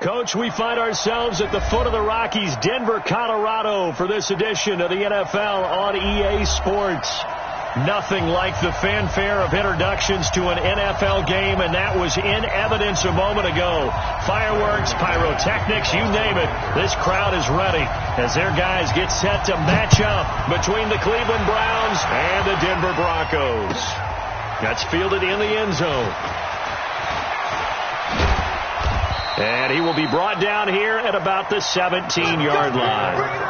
Coach, we find ourselves at the foot of the Rockies, Denver, Colorado, for this edition of the NFL on EA Sports. Nothing like the fanfare of introductions to an NFL game, and that was in evidence a moment ago. Fireworks, pyrotechnics, you name it. This crowd is ready as their guys get set to match up between the Cleveland Browns and the Denver Broncos. That's fielded in the end zone. And he will be brought down here at about the 17-yard line.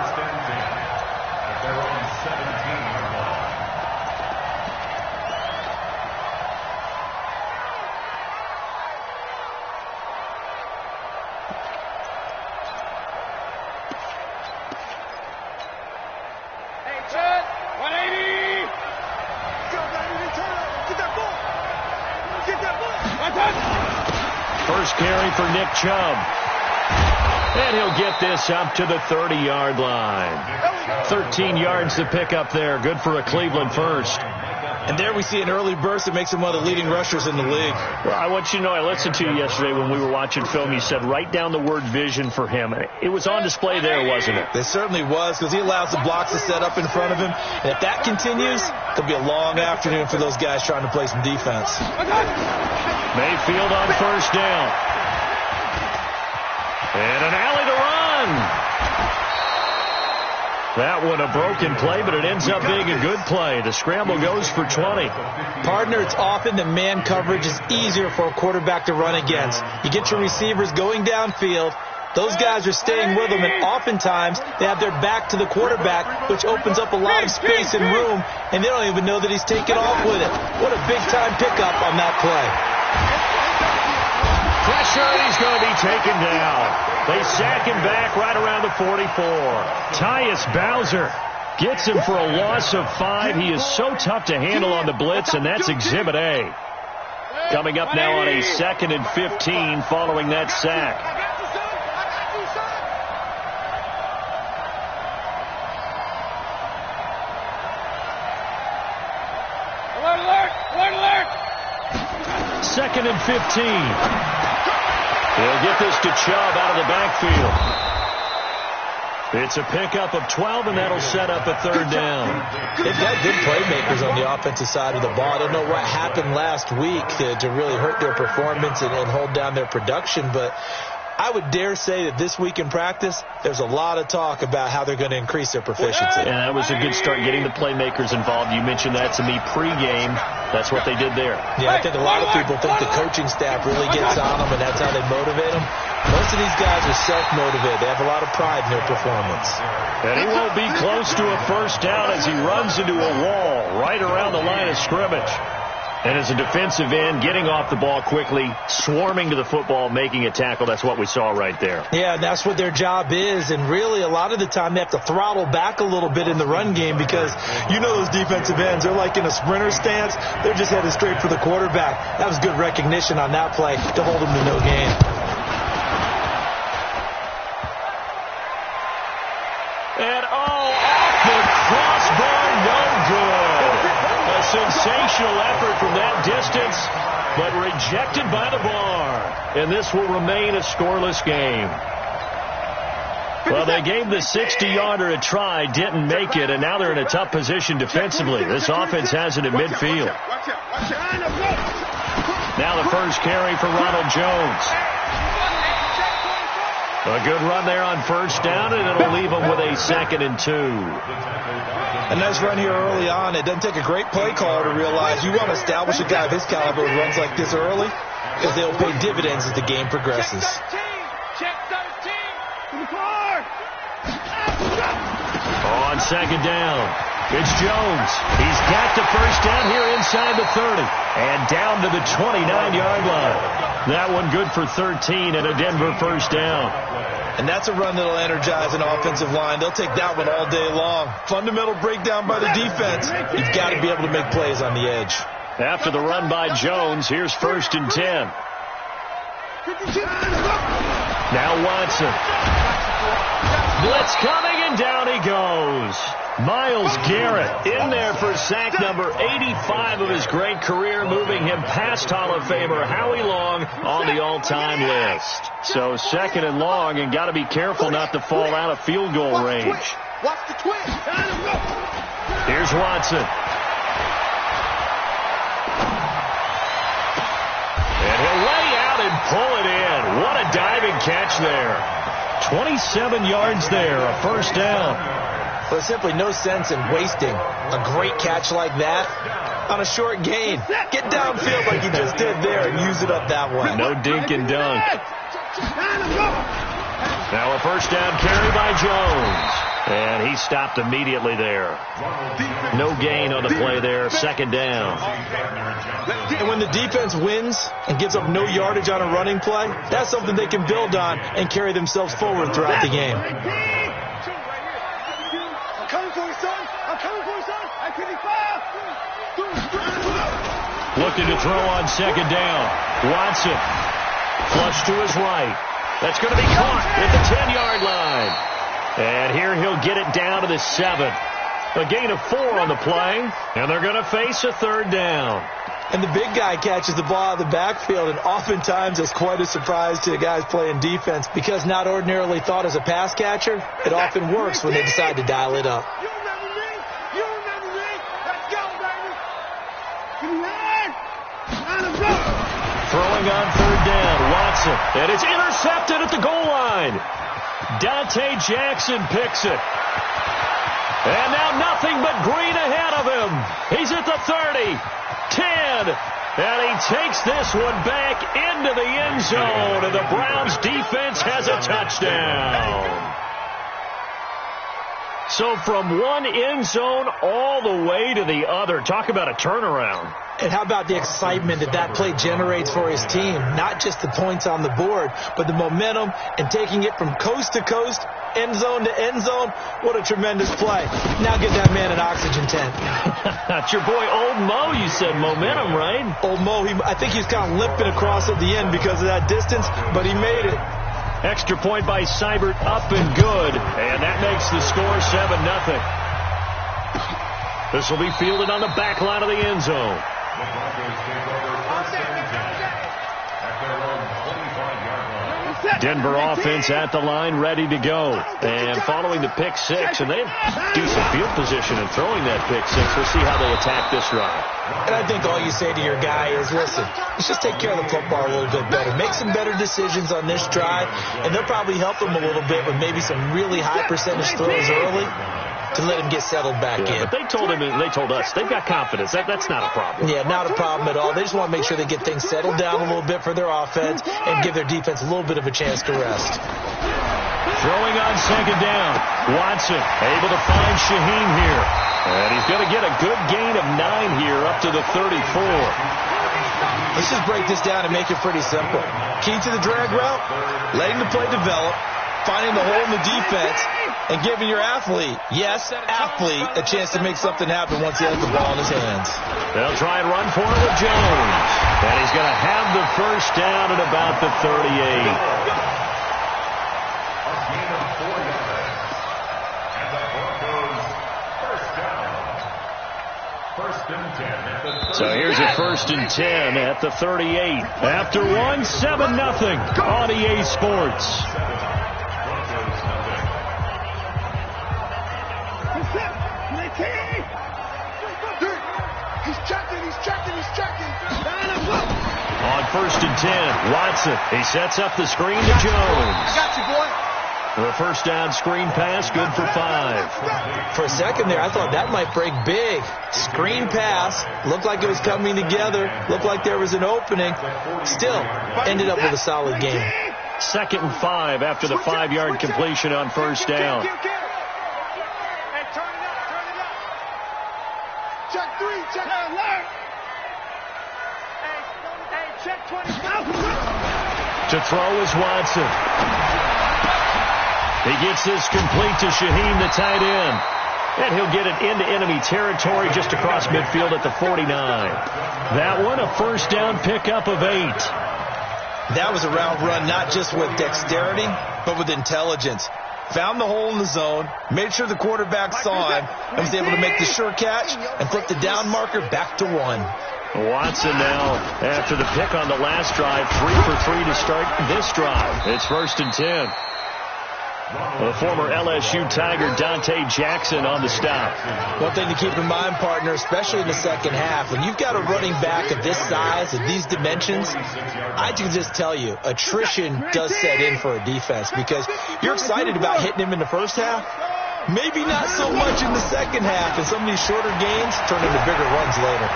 First carry for Nick Chubb. And he'll get this up to the 30-yard line. 13 yards to pick up there. Good for a Cleveland first. And there we see an early burst that makes him one of the leading rushers in the league. Well, I want you to know, I listened to you yesterday when we were watching film. You said write down the word vision for him. It was on display there, wasn't it? It certainly was, because he allows the blocks to set up in front of him. And if that continues, it'll be a long afternoon for those guys trying to play some defense. Mayfield on first down. And an alley to run. That one a broken play, but it ends up being a good play. The scramble goes for 20. Partner, it's often the man coverage is easier for a quarterback to run against. You get your receivers going downfield. Those guys are staying with them, and oftentimes they have their back to the quarterback, which opens up a lot of space and room, and they don't even know that he's taking off with it. What a big-time pickup on that play. Pressure, and he's going to be taken down. They sack him back right around the 44. Tyus Bowser gets him for a loss of 5. He is so tough to handle on the blitz, and that's Exhibit A. Coming up now on a 2nd and 15 following that sack. Alert! 2nd and 15. He'll get this to Chubb out of the backfield. It's a pickup of 12, and that'll set up a 3rd down. They've got good playmakers on the offensive side of the ball. I don't know what happened last week to really hurt their performance and hold down their production, but I would dare say that this week in practice, there's a lot of talk about how they're going to increase their proficiency. And that was a good start, getting the playmakers involved. You mentioned that to me pregame. That's what they did there. Yeah, I think a lot of people think the coaching staff really gets on them, and that's how they motivate them. Most of these guys are self-motivated. They have a lot of pride in their performance. And he won't be close to a first down as he runs into a wall right around the line of scrimmage. And as a defensive end, getting off the ball quickly, swarming to the football, making a tackle. That's what we saw right there. Yeah, and that's what their job is. And really, a lot of the time, they have to throttle back a little bit in the run game because you know those defensive ends, they're like in a sprinter stance. They're just headed straight for the quarterback. That was good recognition on that play to hold them to no gain. And off the crossbar, no good. A sensational effort from that distance, but rejected by the bar. And this will remain a scoreless game. Well, they gave the 60-yarder a try, didn't make it, and now they're in a tough position defensively. This offense has it at midfield. Now the first carry for Ronald Jones. A good run there on first down, and it'll leave them with a 2nd and 2. A nice run here early on. It doesn't take a great play caller to realize you want to establish a guy of his caliber who runs like this early because they'll pay dividends as the game progresses. On 2nd down, it's Jones. He's got the first down here inside the 30 and down to the 29-yard line. That one good for 13 and a Denver first down. And that's a run that'll energize an offensive line. They'll take that one all day long. Fundamental breakdown by the defense. You've got to be able to make plays on the edge. After the run by Jones, here's 1st and 10. Now Watson. Blitz coming, and And down he goes. Myles Garrett in there for sack number 85 of his great career, moving him past Hall of Famer Howie Long on the all-time list. So 2nd and long, and got to be careful not to fall out of field goal range. Watch the twist. Here's Watson. And he'll lay out and pull it in. What a diving catch there. 27 yards there, a first down. Well, there's simply no sense in wasting a great catch like that on a short gain. Get downfield like you just did there and use it up that way. No dink and dunk. Now a first down carry by Jones. And he stopped immediately there. No gain on the play there, 2nd down. And when the defense wins and gives up no yardage on a running play, that's something they can build on and carry themselves forward throughout the game. Looking to throw on 2nd down. Watson. Flush to his right. That's going to be caught at the 10-yard line. And here he'll get it down to the 7. A gain of 4 on the play. And they're going to face a 3rd down. And the big guy catches the ball out of the backfield, and oftentimes it's quite a surprise to the guys playing defense because not ordinarily thought as a pass catcher, it often works when they decide to dial it up. Throwing on 3rd down, Watson. And it's intercepted at the goal line. Dante Jackson picks it. And now nothing but green ahead of him. He's at the 30, 10, and he takes this one back into the end zone, and the Browns defense has a touchdown. So from one end zone all the way to the other. Talk about a turnaround. And how about the excitement that play generates for his team? Not just the points on the board, but the momentum and taking it from coast to coast, end zone to end zone. What a tremendous play. Now give that man an oxygen tank. That's your boy Old Mo. You said momentum, right? Old Mo, I think he's kind of limping across at the end because of that distance, but he made it. Extra point by Seibert, up and good. And that makes the score 7-0. This will be fielded on the back line of the end zone. Denver offense at the line, ready to go. And following the pick six, and they have decent field position in throwing that pick six. We'll see how they attack this drive. And I think all you say to your guy is, listen, let's just take care of the football a little bit better. Make some better decisions on this drive, and they'll probably help him a little bit with maybe some really high percentage throws early to let him get settled back in. But they told him, and they told us, they've got confidence. That's not a problem. Yeah, not a problem at all. They just want to make sure they get things settled down a little bit for their offense and give their defense a little bit of a chance to rest. Throwing on 2nd down. Watson able to find Shaheen here. And he's going to get a good gain of 9 here up to the 34. Let's just break this down and make it pretty simple. Key to the drag route, letting the play develop, finding the hole in the defense, and giving your athlete, yes, athlete, a chance to make something happen once he has the ball in his hands. They'll try and run for it with Jones. And he's going to have the first down at about the 38. So here's a 1st and 10 at the 38. After one, 7-0 on EA Sports. On 1st and 10, Watson. He sets up the screen to Jones. I got you, boy. The first down screen pass, good for 5. For a second there, I thought that might break big. Screen pass, looked like it was coming together, looked like there was an opening. Still, ended up with a solid game. 2nd and 5 after the 5-yard completion on 1st down. Hey, turn it up. Check 3, check alert. Hey, check 20. To throw is Watson. He gets this complete to Shaheen, the tight end. And he'll get it into enemy territory just across midfield at the 49. That one, a first down pickup of 8. That was a route run not just with dexterity, but with intelligence. found the hole in the zone, made sure the quarterback saw him, and was able to make the sure catch and flip the down marker back to 1. Watson now, after the pick on the last drive, 3 for 3 to start this drive. It's 1st and 10. The former LSU Tiger Dante Jackson on the stop. One thing to keep in mind, partner, especially in the second half, when you've got a running back of this size, of these dimensions, I can just tell you, attrition does set in for a defense because you're excited about hitting him in the first half. Maybe not so much in the second half, and some of these shorter gains turn into bigger runs later.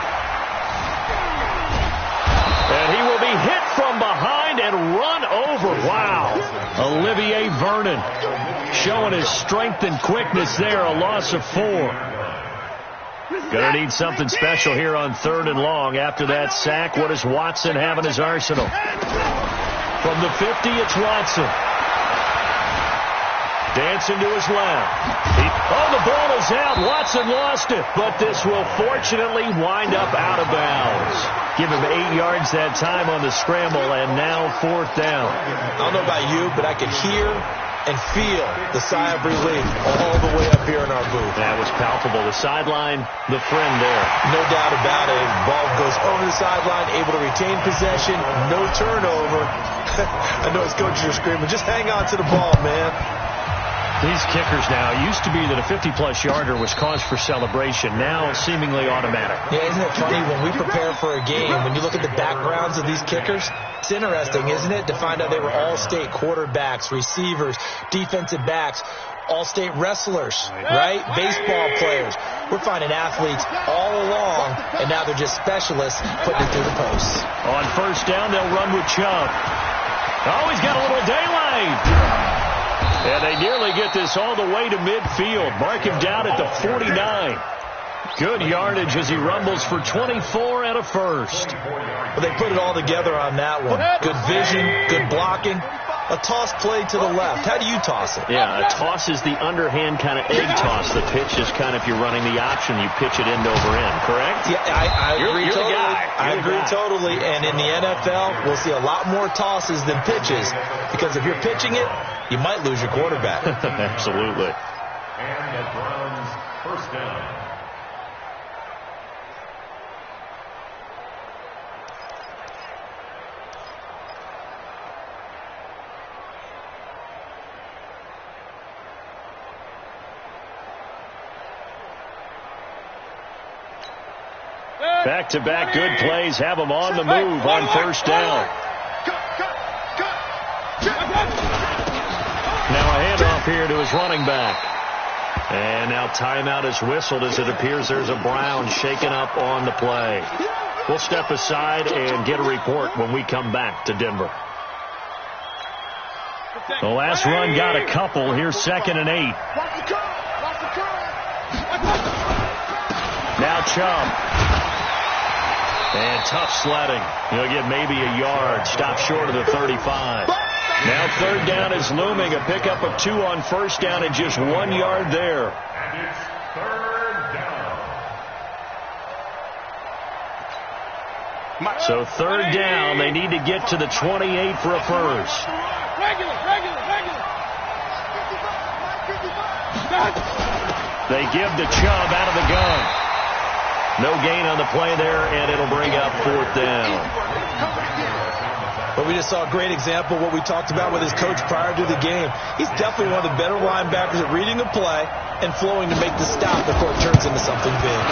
And he will be hit from behind and run over. Wow. Olivier Vernon showing his strength and quickness there. A loss of 4. Gonna need something special here on 3rd and long. After that sack, what does Watson have in his arsenal? From the 50, it's Watson. Dancing to his left. The ball is out. Watson lost it. But this will fortunately wind up out of bounds. Give him 8 yards that time on the scramble, and now 4th down. I don't know about you, but I could hear and feel the sigh of relief all the way up here in our booth. That was palpable. The sideline, the friend there. No doubt about it. Ball goes over the sideline, able to retain possession, no turnover. I know his coaches are screaming, just hang on to the ball, man. These kickers now, it used to be that a 50-plus yarder was cause for celebration. Now seemingly automatic. Yeah, isn't it funny when we prepare for a game, when you look at the backgrounds of these kickers, it's interesting, isn't it, to find out they were all-state quarterbacks, receivers, defensive backs, all-state wrestlers, right? Baseball players. We're finding athletes all along, and now they're just specialists putting it through the posts. On 1st down, they'll run with Chubb. Oh, he's got a little daylight. And they nearly get this all the way to midfield. Mark him down at the 49. Good yardage as he rumbles for 24 and a first. Well, they put it all together on that one. Good vision, good blocking. A toss play to the left. How do you toss it? Yeah, a toss is the underhand kind of egg toss. The pitch is kind of, if you're running the option, you pitch it end over end, correct? Yeah, I agree totally. I agree totally. And in the NFL, we'll see a lot more tosses than pitches because if you're pitching it, you might lose your quarterback. Absolutely. And at Browns, 1st down. Back-to-back good plays have them on the move on 1st down. Now a handoff here to his running back. And now timeout is whistled as it appears there's a Brown shaken up on the play. We'll step aside and get a report when we come back to Denver. The last run got a couple. Here's 2nd and 8. Now Chubb. And tough sledding. He'll get maybe a yard. Stop short of the 35. Now 3rd down is looming. A pickup of 2 on 1st down and just 1 yard there. And it's 3rd down. So 3rd down. They need to get to the 28 for a first. They give to Chubb out of the gun. No gain on the play there, and it'll bring up 4th down. But we just saw a great example of what we talked about with his coach prior to the game. He's definitely one of the better linebackers at reading a play and flowing to make the stop before it turns into something big.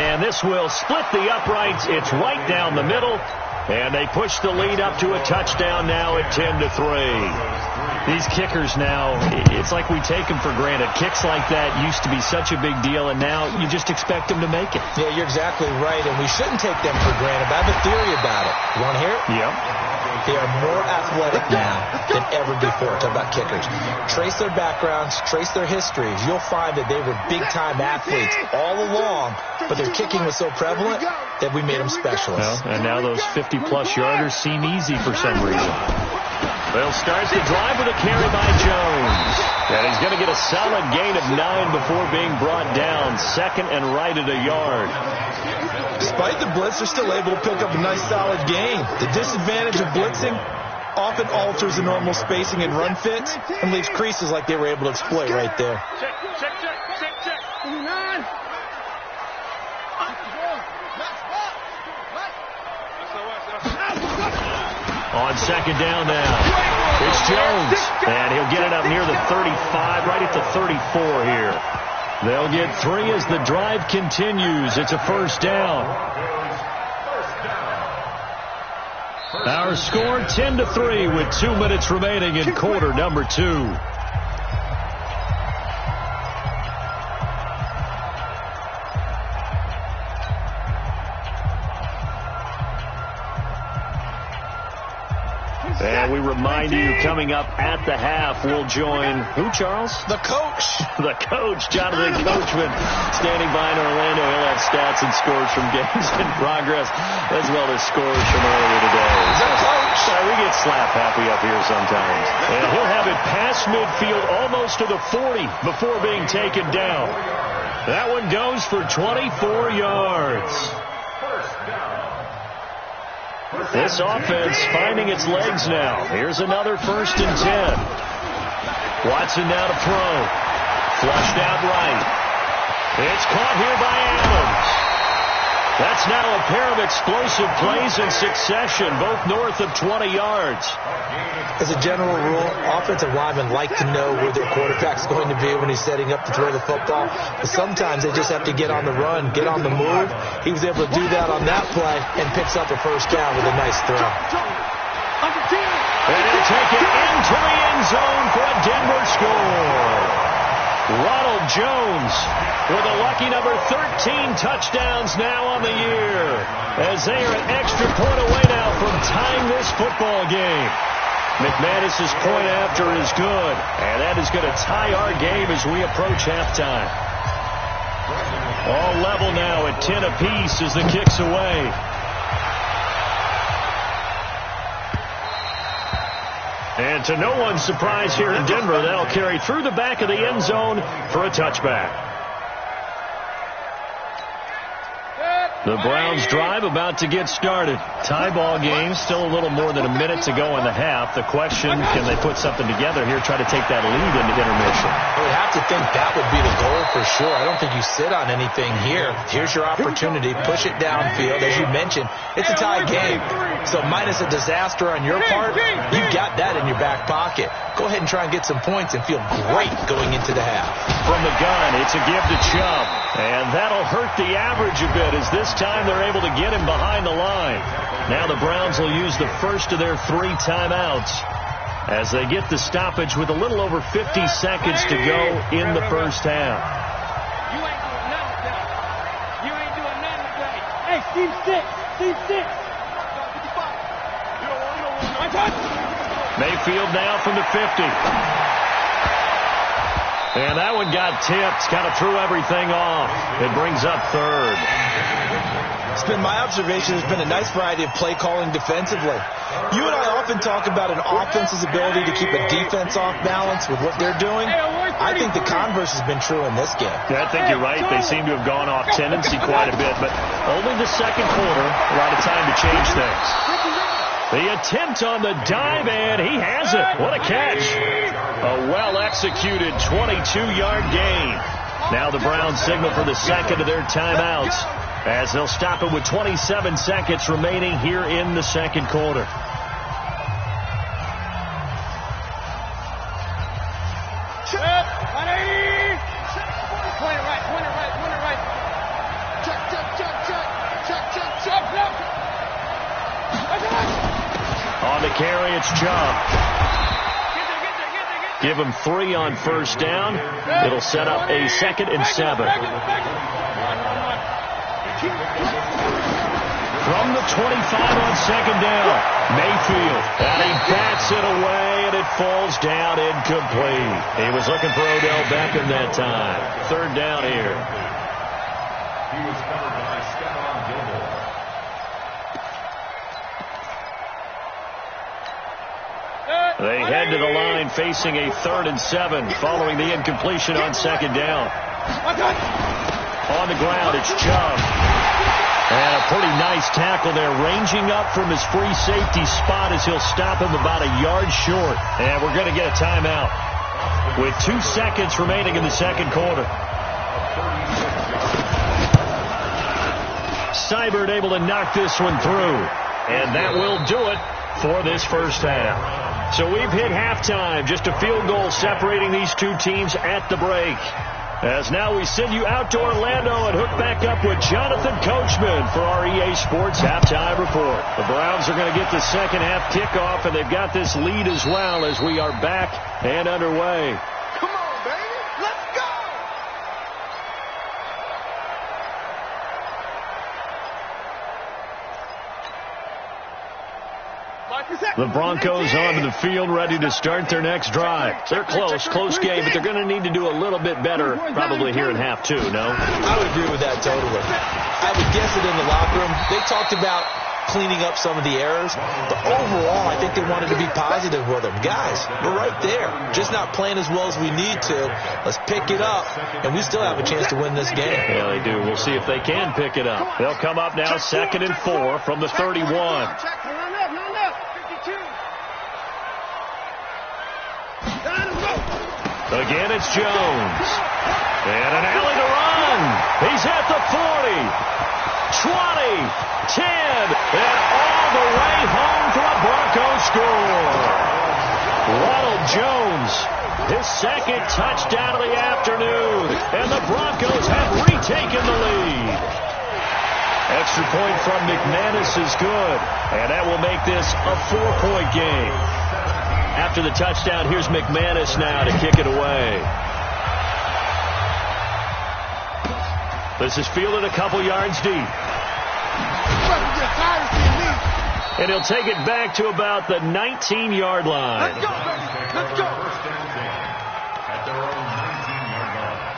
And this will split the uprights. It's right down the middle. And they push the lead up to a touchdown now at 10-3. These kickers now, it's like we take them for granted. Kicks like that used to be such a big deal, and now you just expect them to make it. Yeah, you're exactly right, and we shouldn't take them for granted. But I have a theory about it. You want to hear it? Yep. They are more athletic now than ever before. Talk about kickers. Trace their backgrounds, trace their histories. You'll find that they were big-time athletes all along, but their kicking was so prevalent that we made them specialists. Well, and now those 50-plus yarders seem easy for some reason. They'll start the drive with a carry by Jones. And he's going to get a solid gain of 9 before being brought down. 2nd and right at a yard. Despite the blitz, they're still able to pick up a nice solid gain. The disadvantage of blitzing, often alters the normal spacing and run fits and leaves creases like they were able to exploit right there. Check. 9. On second down now, it's Jones, and he'll get it up near the 35, right at the 34 here. They'll get 3 as the drive continues. It's a first down. Our score 10-3 with 2 minutes remaining in quarter number 2. And we remind you, coming up at the half, we'll join who, Charles? The coach. The coach, Jonathan Coachman, standing by in Orlando. He'll have stats and scores from games in progress, as well as scores from earlier today. The coach. We get slap happy up here sometimes. And he'll have it past midfield, almost to the 40, before being taken down. That one goes for 24 yards. This offense finding its legs now. Here's another 1st and 10. Watson now to throw. Flushed out right. It's caught here by Adams. That's now a pair of explosive plays in succession, both north of 20 yards. As a general rule, offensive linemen like to know where their quarterback's going to be when he's setting up to throw the football. But sometimes they just have to get on the run, get on the move. He was able to do that on that play and picks up a first down with a nice throw. And he'll take it into the end zone for a Denver score. Ronald Jones with a lucky number 13 touchdowns now on the year, as they are an extra point away now from tying this football game. McManus's point after is good, and that is going to tie our game as we approach halftime. All level now at 10 apiece as the kick's away. And to no one's surprise here in Denver, that'll carry through the back of the end zone for a touchback. The Browns drive about to get started. Tie ball game, still a little more than a minute to go in the half. The question, can they put something together here, try to take that lead into intermission? I would have to think that would be the goal for sure. I don't think you sit on anything here. Here's your opportunity. Push it downfield. As you mentioned, it's a tie game. So minus a disaster on your part, you've got that in your back pocket. Go ahead and try and get some points and feel great going into the half. From the gun, it's a give to Chubb. And that'll hurt the average a bit, as this time they're able to get him behind the line. Now the Browns will use the first of their 3 timeouts as they get the stoppage with a little over 50 seconds to go in the first half. You ain't doing nothing today. You ain't doing nothing today. Hey, Steve 6. My touch. Mayfield now from the 50. And that one got tipped, kind of threw everything off. It brings up 3rd. It's been my observation there's been a nice variety of play calling defensively. You and I often talk about an offense's ability to keep a defense off balance with what they're doing. I think the converse has been true in this game. Yeah, I think you're right. They seem to have gone off tendency quite a bit, but only the second quarter, a lot of time to change things. The attempt on the dive, and he has it. What a catch. A well-executed 22-yard gain. Now the Browns signal for the second of their timeouts, as they'll stop it with 27 seconds remaining here in the second quarter. On the carry, it's Chubb. Give him 3 on first down. It'll set up a 2nd and 7. From the 25 on second down, Mayfield. And he bats it away, and it falls down incomplete. He was looking for Odell Beckham that time. 3rd down here. He was covered by Stephon Gilmore. They head to the line facing a 3rd and 7 following the incompletion on second down. On the ground, it's Chubb. And a Pretty nice tackle there, ranging up from his free safety spot as he'll stop him about a yard short. And we're going to get a timeout with 2 seconds remaining in the second quarter. Seibert able to knock this one through. And that will do it for this first half. So we've hit halftime. Just a field goal separating these two teams at the break. As now we send you out to Orlando and hook back up with Jonathan Coachman for our EA Sports Halftime Report. The Browns are going to get the second half kickoff, and they've got this lead as well as we are back and underway. Come on, baby. Let's go. The Broncos onto the field, ready to start their next drive. They're close game, but they're going to need to do a little bit better probably here in half two, no? I would agree with that totally. I would guess it in the locker room. They talked about cleaning up some of the errors, but overall, I think they wanted to be positive with them. Guys, we're right there. Just not playing as well as we need to. Let's pick it up, and we still have a chance to win this game. Yeah, they do. We'll see if they can pick it up. They'll come up now 2nd and 4 from the 31. Again, it's Jones. And an alley to run. He's at the 40, 20, 10, and all the way home for a Broncos score. Ronald Jones, his second touchdown of the afternoon, and the Broncos have retaken the lead. Extra point from McManus is good, and that will make this a 4-point game. After the touchdown, here's McManus now to kick it away. This is fielded a couple yards deep. And he'll take it back to about the 19-yard line. Let's go, baby. Let's go. First down game at their own 19-yard line.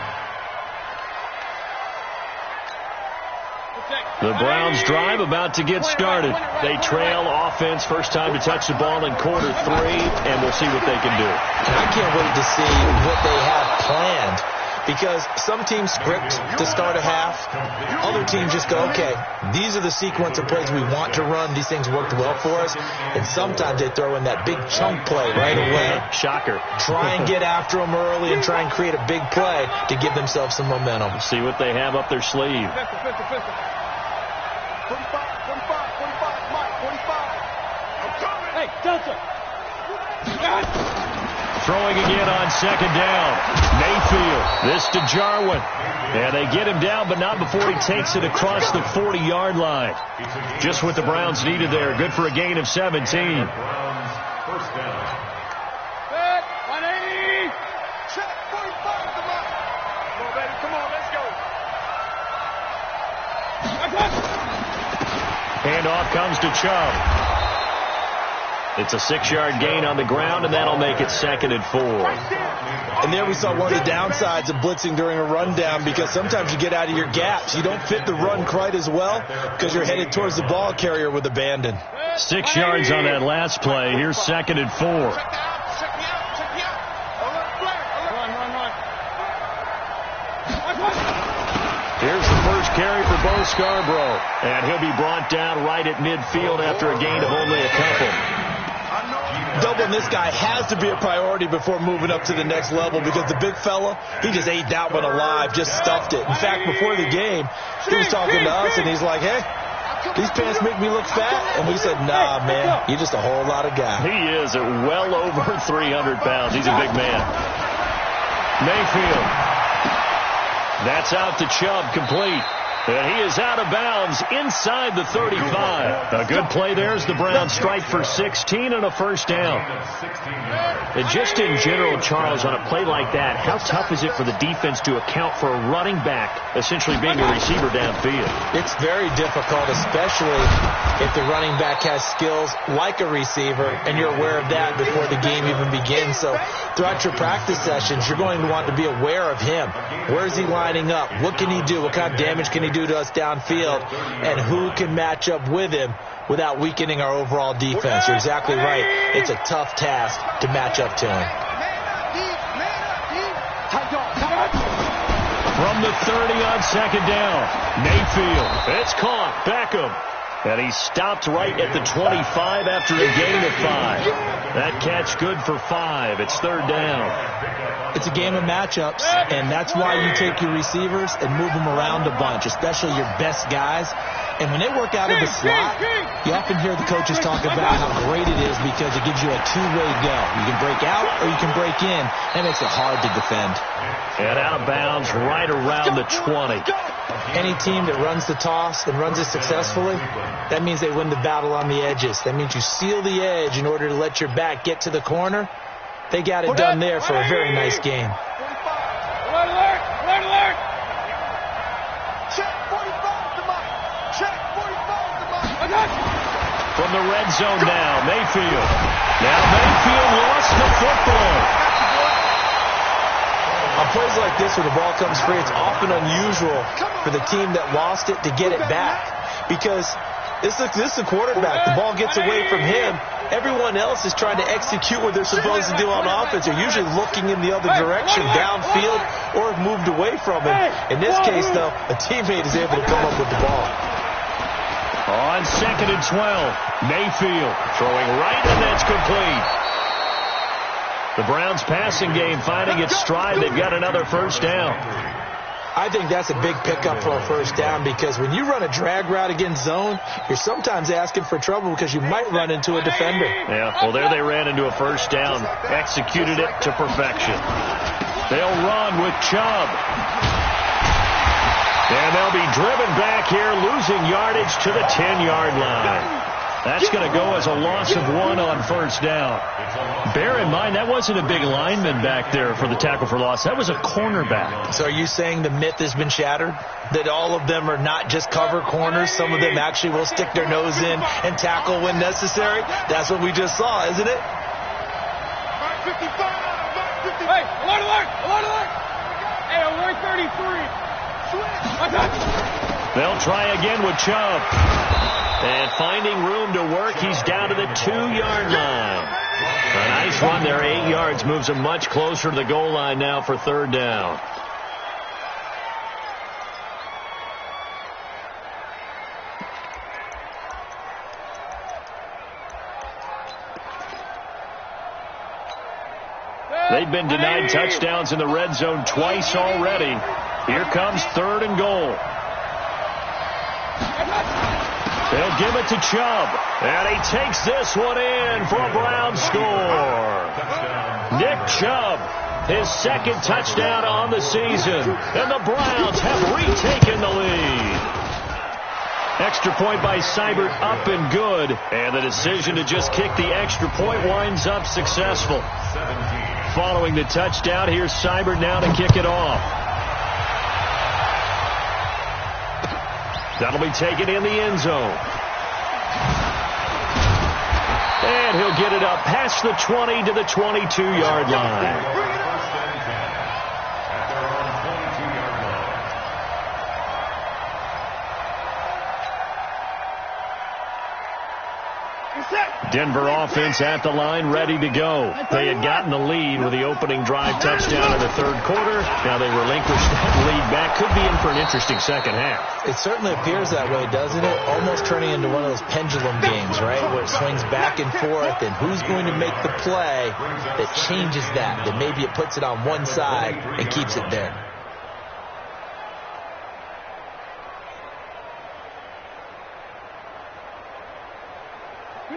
The Browns drive about to get started. They trail offense, first time to touch the ball in quarter 3, and we'll see what they can do. I can't wait to see what they have planned, because some teams script to start a half. Other teams just go, okay, these are the sequence of plays we want to run. These things worked well for us. And sometimes they throw in that big chunk play right away. Shocker. Try and get after them early and try and create a big play to give themselves some momentum. See what they have up their sleeve. 45, Mike, 45. Hey, Delta. Throwing again on second down. Mayfield. This to Jarwin. And they get him down, but not before he takes it across the 40-yard line. Just what the Browns needed there. Good for a gain of 17. Browns first down. 180. Check 45. Come on. Come on, baby. Come on, let's go. Handoff comes to Chubb. It's a 6-yard gain on the ground, and that'll make it 2nd and 4. And there we saw one of the downsides of blitzing during a rundown, because sometimes you get out of your gaps. You don't fit the run quite as well because you're headed towards the ball carrier with abandon. 6 yards on that last play. Here's 2nd and 4. Check me out. Run. Here's the first carry for Bo Scarborough. And he'll be brought down right at midfield after a gain of only a couple. Doubling this guy has to be a priority before moving up to the next level, because the big fella, he just ate that one alive, just stuffed it. In fact, before the game, he was talking to us, and he's like, hey, these pants make me look fat. And we said, nah, man, you're just a whole lot of guy. He is at well over 300 pounds. He's a big man. Mayfield. That's out to Chubb, complete. And he is out of bounds inside the 35. A good play there as the Browns strike for 16 and a first down. And just in general, Charles, on a play like that, how tough is it for the defense to account for a running back essentially being a receiver downfield? It's very difficult, especially if the running back has skills like a receiver, and you're aware of that before the game even begins. So throughout your practice sessions, you're going to want to be aware of him. Where is he lining up? What can he do? What kind of damage can he do to us downfield? And who can match up with him without weakening our overall defense? You're exactly right. It's a tough task to match up to him. from the 30 on second down. Mayfield. It's caught. Beckham. And he stopped right at the 25 after a gain of 5. That catch good for 5. It's third down. It's a game of matchups, and that's why you take your receivers and move them around a bunch, especially your best guys. And when they work out of the slot, you often hear the coaches talk about how great it is because it gives you a two-way go. You can break out or you can break in. That makes it hard to defend. And out of bounds right around the 20. Any team that runs the toss and runs it successfully, that means they win the battle on the edges. That means you seal the edge in order to let your back get to the corner. They got it done there for a very nice game. Alert, alert, alert, alert. Check 45 to Mike. Check 45 to Mike. From the red zone now, Mayfield. Now Mayfield lost the football. On plays like this where the ball comes free, it's often unusual for the team that lost it to get it back because this is a quarterback. The ball gets away from him. Everyone else is trying to execute what they're supposed to do on offense. They're usually looking in the other direction, downfield, or have moved away from him. In this case, though, a teammate is able to come up with the ball. On second and 12, Mayfield throwing right, and that's complete. The Browns passing game finding its stride. They've got another first down. I think that's a big pickup for a first down because when you run a drag route against zone, you're sometimes asking for trouble because you might run into a defender. Yeah, well, there they ran into a first down, executed it to perfection. They'll run with Chubb. And they'll be driven back here, losing yardage to the 10-yard line. That's going to go as a loss of 1 on first down. Bear in mind, that wasn't a big lineman back there for the tackle for loss. That was a cornerback. So are you saying the myth has been shattered? That all of them are not just cover corners? Some of them actually will stick their nose in and tackle when necessary? That's what we just saw, isn't it? Hey, alert, alert, alert, alert. Hey, alert 33. They'll try again with Chubb. And finding room to work, he's down to the 2-yard line. A nice run there, 8 yards, moves him much closer to the goal line now for third down. They've been denied touchdowns in the red zone twice already. Here comes third and goal. They'll give it to Chubb. And he takes this one in for a Brown score. Nick Chubb, his second touchdown on the season. And the Browns have retaken the lead. Extra point by Seibert up and good. And the decision to just kick the extra point winds up successful. Following the touchdown, here's Seibert now to kick it off. That'll be taken in the end zone. And he'll get it up past the 20 to the 22-yard line. Denver offense at the line, ready to go. They had gotten the lead with the opening drive touchdown in the third quarter. Now they relinquished that lead back. Could be in for an interesting second half. It certainly appears that way, doesn't it? Almost turning into one of those pendulum games, right? Where it swings back and forth, and who's going to make the play that changes that? That maybe it puts it on one side and keeps it there.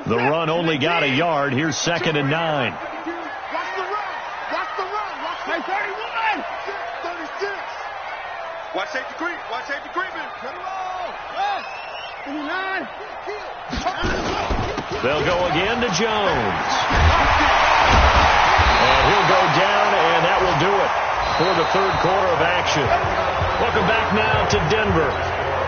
The run only got a yard. Here's second and 9. Watch the run. Watch the run. Watch the 31. 36. Watch safety creep. Watch safety creeping. Cut it off. 59. They'll go again to Jones. And he'll go down, and that will do it for the third quarter of action. Welcome back now to Denver.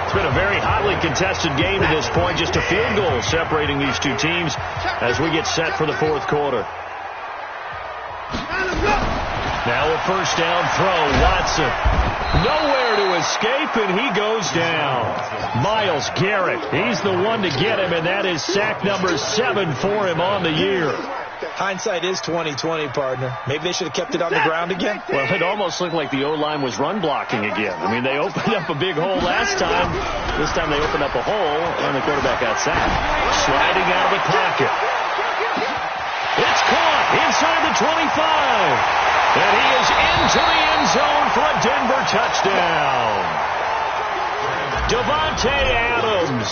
It's been a very hotly contested game to this point. Just a field goal separating these two teams as we get set for the fourth quarter. Now a first down throw. Watson. Nowhere to escape, and he goes down. Myles Garrett. He's the one to get him, and that is sack number 7 for him on the year. Hindsight is 20/20, partner. Maybe they should have kept it on the ground again. Well, it almost looked like the O-line was run blocking again. I mean, they opened up a big hole last time. This time they opened up a hole, and the quarterback got sacked. Sliding out of the pocket. It's caught inside the 25. And he is into the end zone for a Denver touchdown. Davante Adams,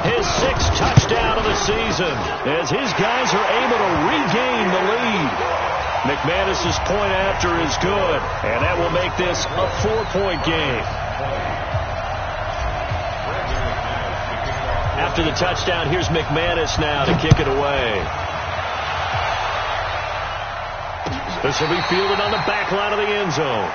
his 6th touchdown of the season, as his guys are able to regain the lead. McManus's point after is good, and that will make this a 4-point game. After the touchdown, here's McManus now to kick it away. This will be fielded on the back line of the end zone.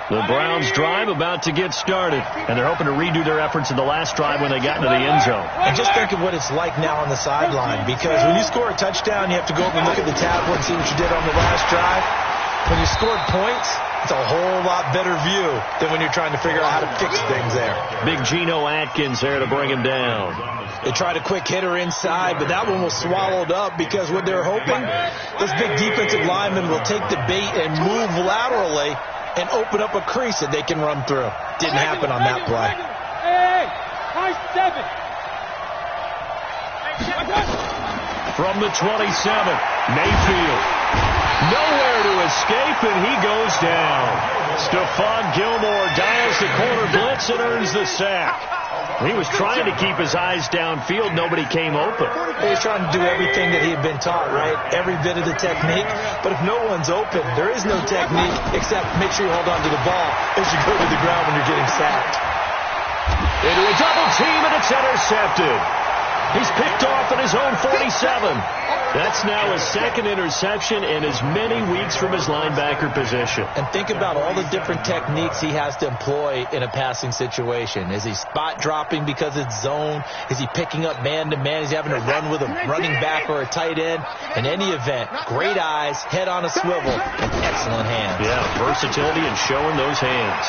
The Browns' drive about to get started, and they're hoping to redo their efforts in the last drive when they got into the end zone. And just think of what it's like now on the sideline, because when you score a touchdown, you have to go up and look at the tablet and see what you did on the last drive. When you scored points, it's a whole lot better view than when you're trying to figure out how to fix things there. Big Geno Atkins there to bring him down. They tried a quick hitter inside, but that one was swallowed up because what they're hoping, those big defensive linemen will take the bait and move laterally and open up a crease that they can run through. Didn't happen on that play. From the 27, Mayfield. Nowhere to escape, and he goes down. Stephon Gilmore dials the corner blitz and earns the sack. He was trying to keep his eyes downfield. Nobody came open. He was trying to do everything that he had been taught, right? Every bit of the technique. But if no one's open, there is no technique except make sure you hold on to the ball as you go to the ground when you're getting sacked. Into a double team, and it's intercepted. He's picked off at his own 47. That's now his 2nd interception in as many weeks from his linebacker position. And think about all the different techniques he has to employ in a passing situation. Is he spot dropping because it's zone? Is he picking up man-to-man? Is he having to run with a running back or a tight end? In any event, great eyes, head on a swivel, and excellent hands. Yeah, versatility and showing those hands.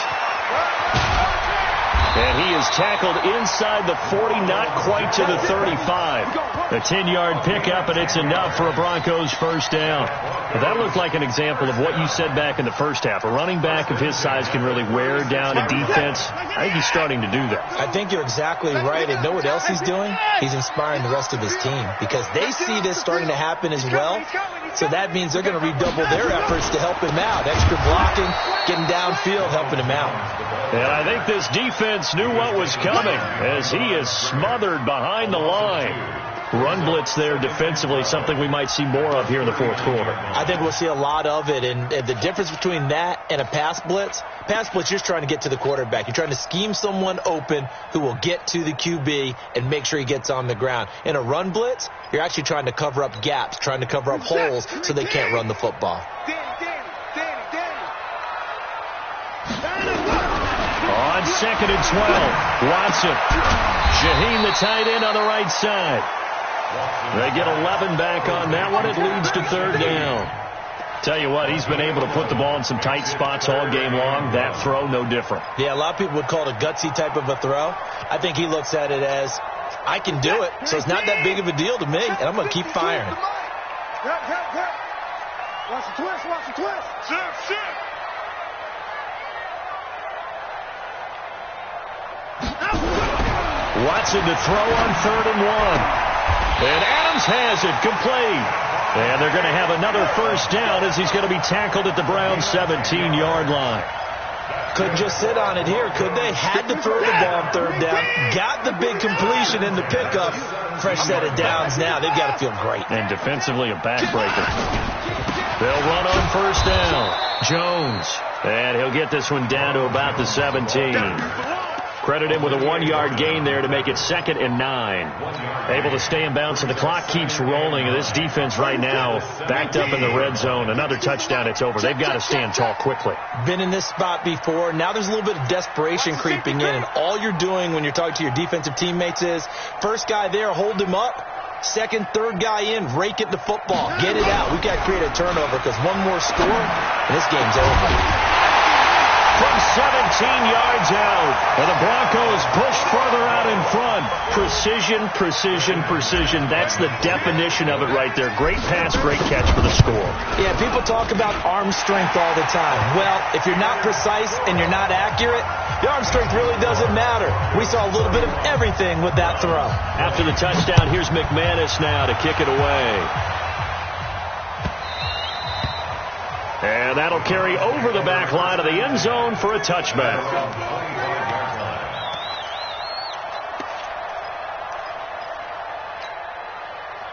And he is tackled inside the 40, not quite to the 35. A 10-yard pickup, and it's enough for a Broncos first down. But that looked like an example of what you said back in the first half. A running back of his size can really wear down a defense. I think he's starting to do that. I think you're exactly right. And know what else he's doing? He's inspiring the rest of his team because they see this starting to happen as well. So that means they're going to redouble their efforts to help him out. Extra blocking, getting downfield, helping him out. And I think this defense knew what was coming as he is smothered behind the line. Run blitz there defensively, something we might see more of here in the fourth quarter. I think we'll see a lot of it, and the difference between that and a pass blitz, you're just trying to get to the quarterback. You're trying to scheme someone open who will get to the QB and make sure he gets on the ground. In a run blitz, you're actually trying to cover up gaps, trying to cover up holes so they can't run the football. On 2nd and 12, Watson. Shaheen, the tight end, on the right side. They get 11 back on that one. It leads to 3rd down. Tell you what, he's been able to put the ball in some tight spots all game long. That throw, no different. Yeah, a lot of people would call it a gutsy type of a throw. I think he looks at it as, I can do it, so it's not that big of a deal to me, and I'm going to keep firing. Watch the twist, watch the twist. Sit. Watson to throw on 3rd and 1. And Adams has it complete. And they're going to have another first down as he's going to be tackled at the Browns' 17-yard line. Couldn't just sit on it here, could they? Had to throw the ball on 3rd down. Got the big completion in the pickup. Fresh set of downs now. They've got to feel great. And defensively, a backbreaker. They'll run on first down. Jones. And he'll get this one down to about the 17. Credit him with a 1-yard gain there to make it 2nd and 9. Able to stay in bounds, and the clock keeps rolling. This defense right now backed up in the red zone. Another touchdown, it's over. They've got to stand tall quickly. Been in this spot before. Now there's a little bit of desperation creeping in, and all you're doing when you're talking to your defensive teammates is first guy there, hold him up. Second, third guy in, rake it the football. Get it out. We've got to create a turnover because one more score, and this game's over. From 17 yards out, and the Broncos push further out in front. Precision, precision, precision. That's the definition of it right there. Great pass, great catch for the score. Yeah, people talk about arm strength all the time. Well, if you're not precise and you're not accurate, the arm strength really doesn't matter. We saw a little bit of everything with that throw. After the touchdown, here's McManus now to kick it away. And that'll carry over the back line of the end zone for a touchback.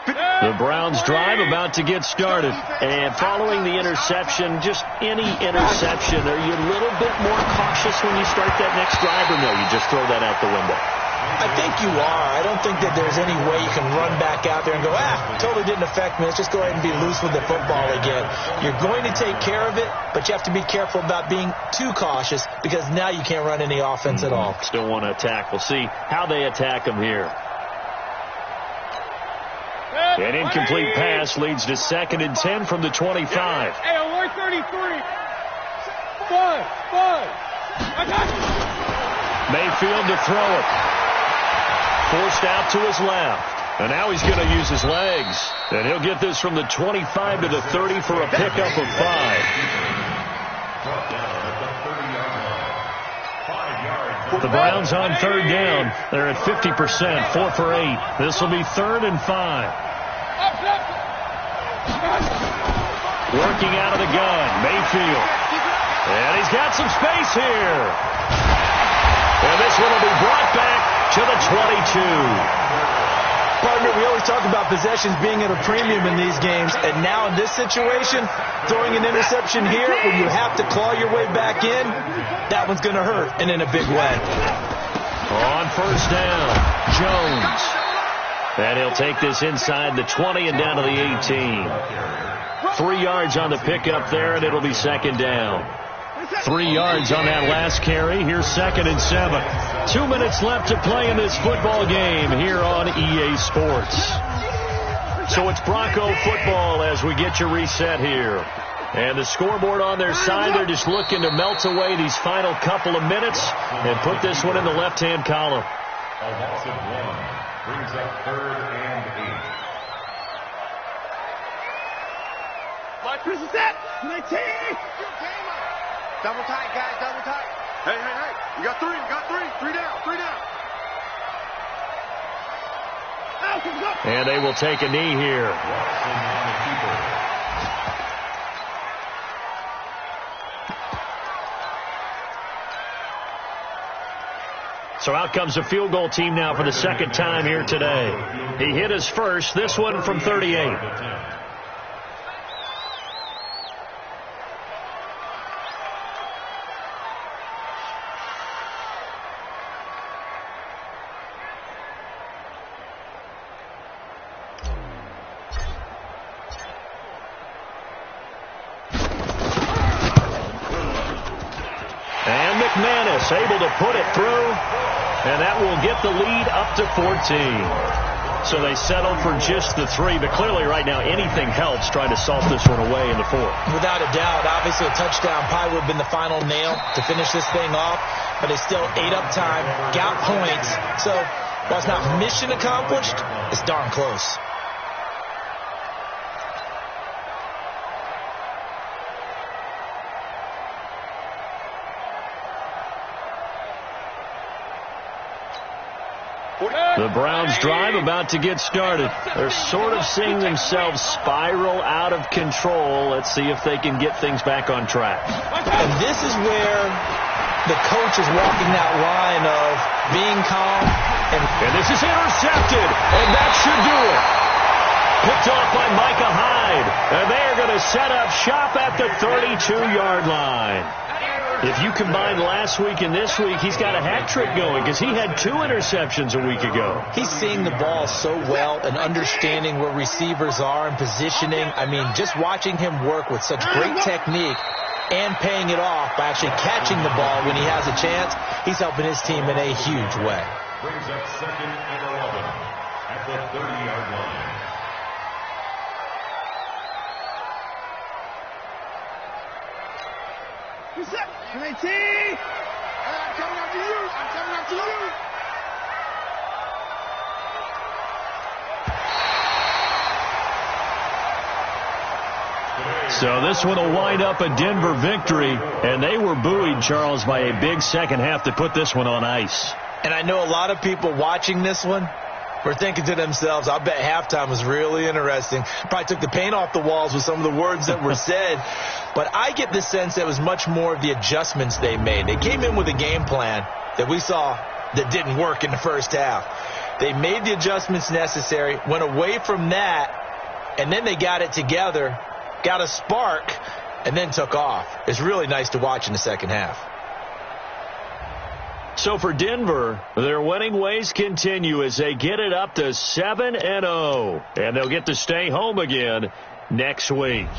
The Browns drive about to get started. And following the interception, just any interception, are you a little bit more cautious when you start that next drive, or no, you just throw that out the window? I think you are. I don't think that there's any way you can run back out there and go, totally didn't affect me. Let's just go ahead and be loose with the football again. You're going to take care of it, but you have to be careful about being too cautious because now you can't run any offense at all. Still want to attack. We'll see how they attack them here. An incomplete pass leads to 2nd and 10 from the 25. Hey, on 133. Five. I got you. Mayfield to throw it. Forced out to his left. And now he's going to use his legs. And he'll get this from the 25 to the 30 for a pickup of 5. The Browns on 3rd down. They're at 50%, 4 for 8. This will be 3rd and 5. Working out of the gun, Mayfield. And he's got some space here. And this one will be brought back to the 22. Partner, we always talk about possessions being at a premium in these games, and now in this situation, throwing an interception here when you have to claw your way back in, that one's going to hurt, and in a big way. On 1st down, Jones. And he'll take this inside the 20 and down to the 18. 3 yards on the pickup there, and it'll be 2nd down. 3 yards on that last carry. Here's 2nd and 7. 2 minutes left to play in this football game here on EA Sports. So it's Bronco football as we get you reset here. And the scoreboard on their side, they're just looking to melt away these final couple of minutes and put this one in the left-hand column. A loss of 1 brings up 3rd and 8. Watch this set. 19. Double tight, guys, double tight. Hey. You got 3, Three down. And they will take a knee here. So out comes the field goal team now for the 2nd time here today. He hit his first, this one from 38. McManus able to put it through, and that will get the lead up to 14. So they settled for just the 3, but clearly right now anything helps trying to salt this one away in the 4th. Without a doubt, obviously a touchdown probably would have been the final nail to finish this thing off, but they still ate up time, got points. So while it's not mission accomplished, it's darn close. The Browns drive about to get started. They're sort of seeing themselves spiral out of control. Let's see if they can get things back on track. And this is where the coach is walking that line of being calm. And this is intercepted, and that should do it. Picked off by Micah Hyde. And they are going to set up shop at the 32-yard line. If you combine last week and this week, he's got a hat trick going because he had 2 interceptions a week ago. He's seeing the ball so well and understanding where receivers are and positioning. I mean, just watching him work with such great technique and paying it off by actually catching the ball when he has a chance, he's helping his team in a huge way. Brings up 2nd and 11 at the 30-yard line. Reset. 18. I'm coming after you. I'm coming after you. So this one will wind up a Denver victory, and they were buoyed, Charles, by a big second half to put this one on ice. And I know a lot of people watching this one were thinking to themselves, I bet halftime was really interesting. Probably took the paint off the walls with some of the words that were said. But I get the sense that it was much more of the adjustments they made. They came in with a game plan that we saw that didn't work in the first half. They made the adjustments necessary, went away from that, and then they got it together, got a spark, and then took off. It's really nice to watch in the second half. So for Denver, their winning ways continue as they get it up to 7-0. And they'll get to stay home again next week.